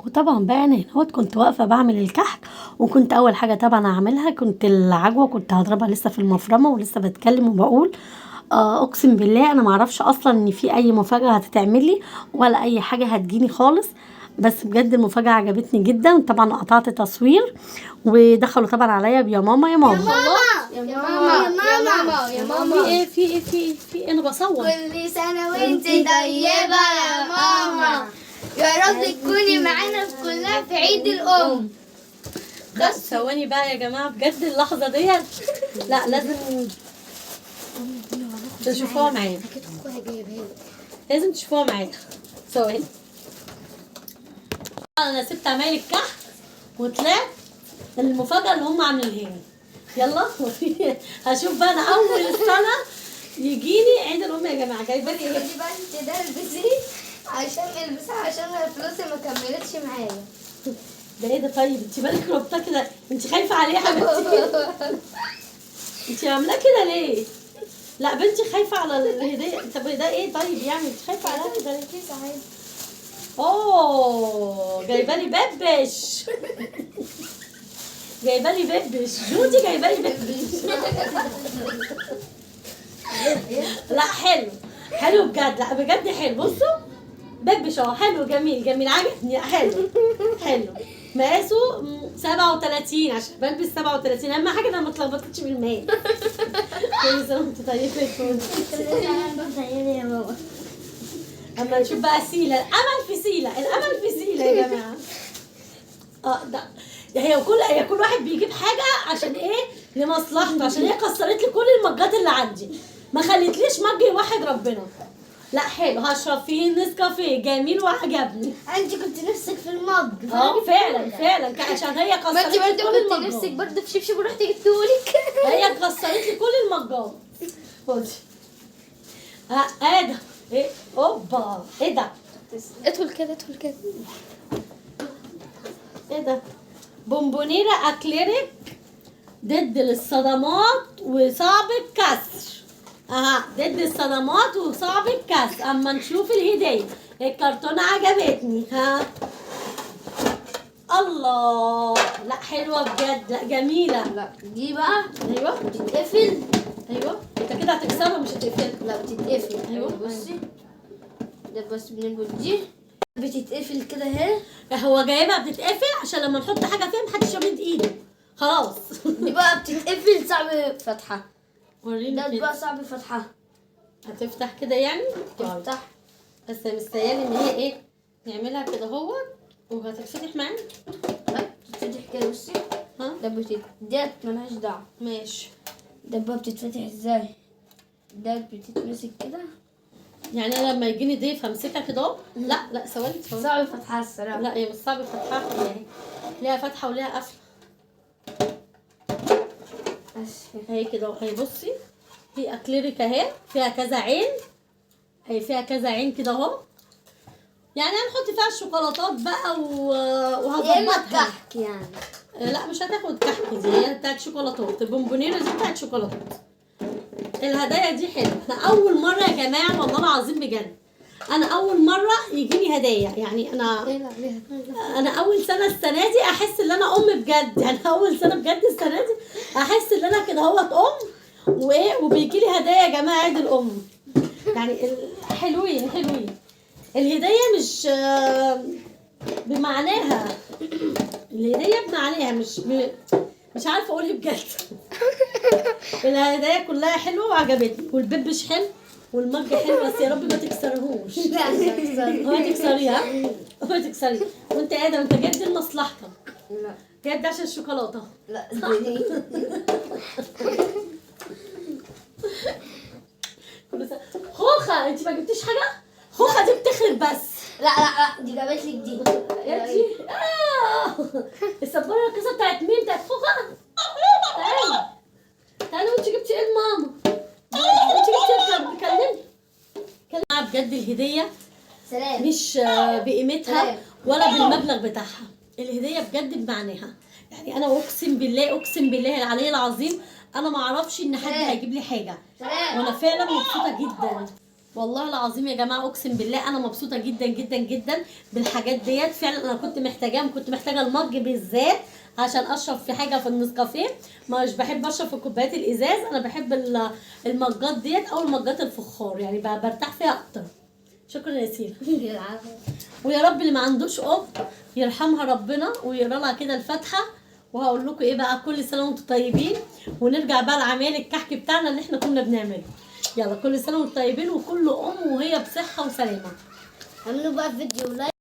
وطبعا بقى انا هنا كنت واقفه بعمل الكحك، وكنت اول حاجه طبعا اعملها كنت العجوه، كنت هضربها لسه في المفرمه ولسه بتكلم وبقول اقسم بالله انا معرفش اصلا ان في اي مفاجاه هتتعمل لي ولا اي حاجه هتجيني خالص. بس بجد المفاجاه عجبتني جدا. طبعا قطعت تصوير ودخلوا طبعا عليا بيا ماما يا ماما يا ماما يا ماما يا ماما في ايه انا بصور. كل سنة وانت طيبة يا ماما، يا رب تكوني معانا كلها في عيد الأم. لا ثواني بقى يا جماعه، بجد اللحظه ديت لا لازم تشوفوها معايا، لازم تشوفوها معايا. ثواني، انا سبت عمايل الكحك وطلعت المفاجاه اللي هم عاملينها لي. يلا هشوف بقى انا اول سنه يجيني عيد الام يا جماعه. جايبه لي ايه؟ دي بقى انت ده البسيه عشان البسها عشان فلوسي ما كملتش معايا. ده ايه ده؟ طيب انت بالك ربطه كده، انت خايفه عليه يا حبيبتي؟ انت عاملاه كده ليه؟ لا بنتي خايفه على الهديه. طب ده ايه طيب يعني انت خايفه عليها كده ليه؟ كيس عادي. اوه جايبه لي بيبش جايبه لي بيبش جودي، جايبه لي بيبش. لا حلو حلو بجد، لا بجد حلو. بصوا بيبش اهو، حلو جميل جميل عجبني، حلو حلو. مقاسه 37 عشان بلبس 37. اهم حاجه انا ما اتلخبطتش بالمال. كل سنه وانت طيبه يا ماما. اما نشوف بقى سيلا، الامل في سيلا، الامل في سيلا يا جماعه. ده هي كل واحد بيجيب حاجه عشان ايه؟ لمصلحته، عشان هي كسرت لي كل المجات اللي عندي، ما خليتليش مج واحد ربنا. لا حلو، هشرب فيه نسكافيه جميل وعجبني. انت كنت نفسك في المج. فعلا فعلا عشان هي ما انت كسرت لي برضه كل كنت المجات. نفسك برضه في شبشب ورحت جبتهولك. هي كسرت لي كل المجات. خدي. ايه ده؟ ايه؟ اوبا ايه ده؟ ادخل كده ادخل كده. ايه ده؟ بونبونيرا اكليريك ضد الصدمات وصعب الكسر. ضد الصدمات وصعب الكسر. اما نشوف الهديه. الكرتونه عجبتني. الله، لا حلوه بجد، لا جميله. لا دي بقى ايوه بتتقفل. ايوه انت كده هتكسرها مش هتقفلها. لا بتتقفل. أيوة. بصي ده بس بنربط دي بتتقفل كده اهي. هو جايبها بتتقفل عشان لما نحط حاجه فيها محدش يمد ايده. خلاص. دي بقى بتتقفل صعب فتحها. وريني ده كده. بقى صعب فتحها. هتفتح كده يعني؟ تفتح. بس مستنيالي ان هي ايه؟ نعملها كده اهو وهتتفتح معانا. لا بتتفتح كده بصي. ده ديت ملهاش دعوة. ماشي. ده بقى بتتفتح ازاي؟ ده بتتمسك كده. يعني انا لما يجيني ضيف همسكها كده اهو. لا ثواني ثواني. صعب فتحها الصراحة. لا هي مش صعب فتحها، هي اهي ليها فتحه وليها قفله. اهي كده اهو. اهي بصي، هي اكليريك اهي، فيها كذا عين. اهي فيها كذا عين كده اهو. يعني هنحط فيها الشوكولاتات بقى وهظبطها. كحك يعني. لا مش هتاخد كحك، دي هي بتاعت شوكولاتات. البونبونيرة دي بتاعت شوكولاتات. الهدايا دي حلوه. انا اول مره يا جماعه والله العظيم بجد، انا اول مره يجيني هدايا. يعني انا اول سنه السنه دي احس ان انا ام بجد. يعني اول سنه بجد السنه دي احس ان انا كده اهوت ام وايه، وبيجي لي هدايا يا جماعه عيد الام. يعني حلوين حلوين. الهديه مش بمعناها، الهديه بمعناها مش عارفه اقول ايه بجد. الهدايا كلها حلوه وعجبتني، والبيبش حلو والمج حلو، بس يا رب ما تكسرهوش. ما تكسريها، ما تكسريه. وانت ادم انت جايب دي لمصلحتك. لا جايب ده عشان الشوكولاته. لا دي خوخه انت ما جبتيش حاجه؟ خوخه دي بتخرب بس. لا لا لا دي جابت لك دي. يا دي السبوره الكيسه بتاعت مين؟ بتاعت خوخه. تعالي تعالي. وانت جبتي ايه لماما؟ انت جبتي ايه؟ كلمني بجد. الهديه سلام مش بقيمتها ولا بالمبلغ بتاعها، الهديه بجد بمعناها. يعني انا اقسم بالله اقسم بالله العلي العظيم انا ما اعرفش ان حد هيجيب لي حاجه، وانا فعلا مبسوطه جدا. والله العظيم يا جماعه اقسم بالله انا مبسوطه جدا جدا جدا بالحاجات ديت. فعلا انا كنت محتاجاها، كنت محتاجه المج بالذات عشان اشرب في حاجه في النسكافيه. مش بحب اشرب في كوبايات الازاز، انا بحب المجات ديت او المجات الفخار، يعني برتاح فيها اكتر. شكرا يا سيرة. ويا رب اللي ما عندوش ام يرحمها ربنا ويقرا لها كده الفاتحه. وهقول لكم ايه بقى، كل سنه وانتم طيبين، ونرجع بقى لعمال الكحك بتاعنا اللي احنا كنا بنعمله. يلا كل سنه وانتم طيبين، وكل ام وهي بصحه وسلامه. عملوا بقى فيديو لايك.